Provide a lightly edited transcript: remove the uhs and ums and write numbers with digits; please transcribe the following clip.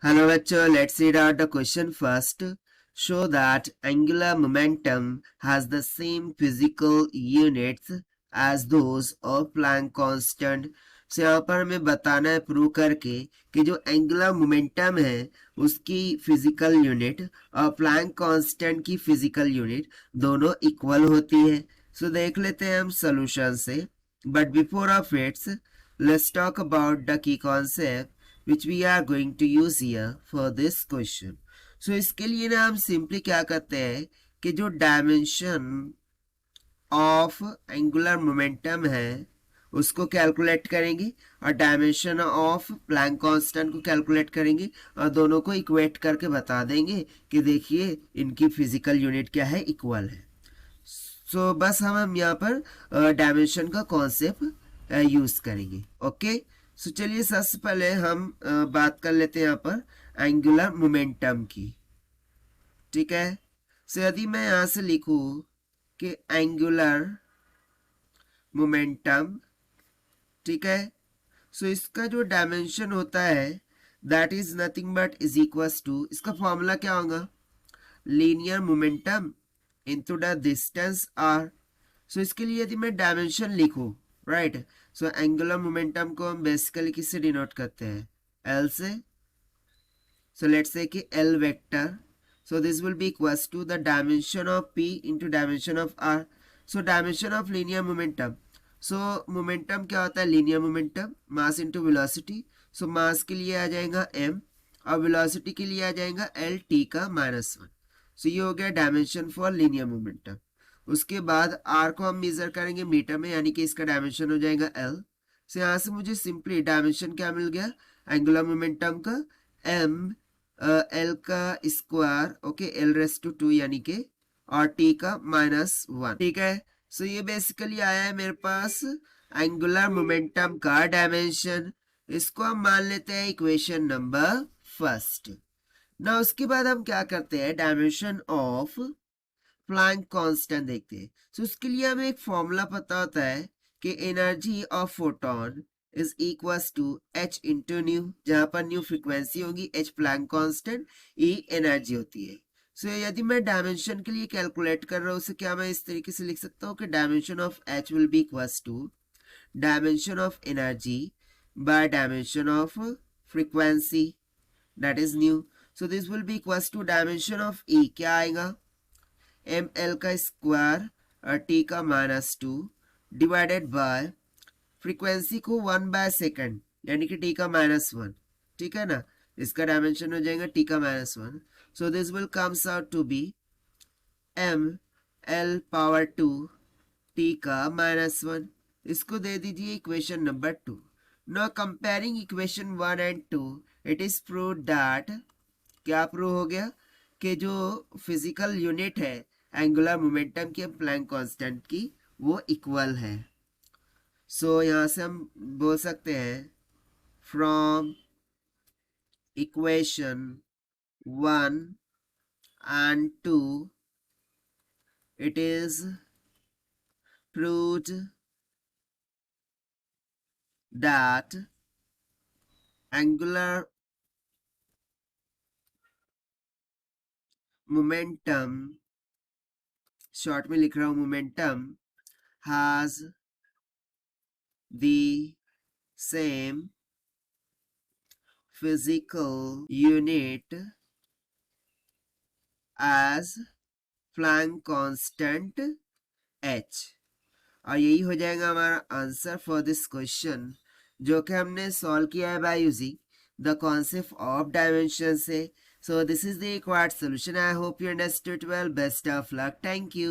Hello bachcho, let's read out the question first. Show that angular momentum has the same physical units as those of Planck constant. So यहाँ पर हमें बताना है prove करके कि जो एंगुलर मोमेंटम है उसकी फिजिकल यूनिट और प्लैंक कांस्टेंट की फिजिकल यूनिट दोनों इक्वल होती है. सो देख लेते हैं हम सोल्यूशन से. But before of its let's talk about the key concept which we are going to use here for this question. So इसके लिए ना हम सिंपली क्या करते हैं कि जो डायमेंशन ऑफ एंगुलर मोमेंटम है उसको कैलकुलेट करेंगे और डायमेंशन ऑफ प्लैंक कांस्टेंट को कैलकुलेट करेंगे और दोनों को इक्वेट करके बता देंगे कि देखिए इनकी फिजिकल यूनिट क्या है, इक्वल है. सो बस हम यहाँ पर डायमेंशन का कॉन्सेप्ट यूज करेंगे. ओके, सो चलिए सबसे पहले हम बात कर लेते हैं यहाँ पर एंगुलर मोमेंटम की. ठीक है, सो यदि मैं यहाँ से लिखूं कि एंगुलर मोमेंटम, ठीक है, सो इसका जो डायमेंशन होता है that is nothing but is equals to, इसका फॉर्मूला क्या होगा, linear momentum into the distance R. So इसके लिए यदि मैं डायमेंशन लिखूं, राइट, सो एंगुलर मोमेंटम को हम बेसिकली किससे डिनोट करते हैं, एल से. सो लेट्स से कि L vector, so this will be equals to the dimension of P into dimension of R. So dimension of linear momentum, so momentum क्या होता है, linear momentum mass into velocity. So mass के लिए आ जाएगा m और velocity के लिए आ जाएगा एल टी का -1. सो ये हो गया डायमेंशन फॉर लीनियर मोमेंटम. उसके बाद आर को हम मेजर करेंगे मीटर में, यानी कि इसका डायमेंशन हो जाएगा एल. सो यहाँ से मुझे सिंपली डायमेंशन क्या मिल गया, एंगुलर मोमेंटम का एम एल का square, okay, L raise to 2 यानी कि, और टी का -1. ठीक है, सो ये बेसिकली आया है मेरे पास एंगुलर मोमेंटम का डायमेंशन. इसको हम मान लेते हैं इक्वेशन नंबर फर्स्ट. ना उसके बाद हम क्या करते हैं, डायमेंशन ऑफ प्लैंक कांस्टेंट देखते हैं. सो उसके लिए हमें एक फॉर्मूला पता होता है कि energy of photon is equals to h into nu, जहां पर न्यू फ्रीक्वेंसी होगी, h Planck constant, e energy होती है. सो यदि मैं डायमेंशन के लिए कैलकुलेट कर रहा हूँ उसे क्या मैं इस तरीके से लिख सकता हूँ कि dimension of h will be equals to dimension of energy by dimension of frequency, that is nu. So this will be equals to dimension of e, क्या आएगा, एम एल का स्क्वायर और टी का -2 डिवाइडेड बाय फ्रीक्वेंसी को 1/सेकंड यानी कि T का -1. ठीक है ना, इसका डायमेंशन हो जाएगा टी का -1. So this will comes out to be M L power 2 T का -1. इसको दे दीजिए equation number 2. Now comparing equation 1 and 2, it is prove that, क्या प्रूव हो गया कि जो फिजिकल यूनिट है एंगुलर मोमेंटम की प्लैंक कांस्टेंट की वो इक्वल है. सो यहाँ से हम बोल सकते हैं from equation 1 and 2 it is proved that angular momentum, short में लिख रहा हूं momentum, has the same physical unit as Planck constant h. और यही हो जाएगा हमारा आंसर फॉर दिस क्वेश्चन, जो कि हमने सॉल्व किया है by using the concept of dimension से. So this is the required solution. I hope you understood well. Best of luck. Thank you.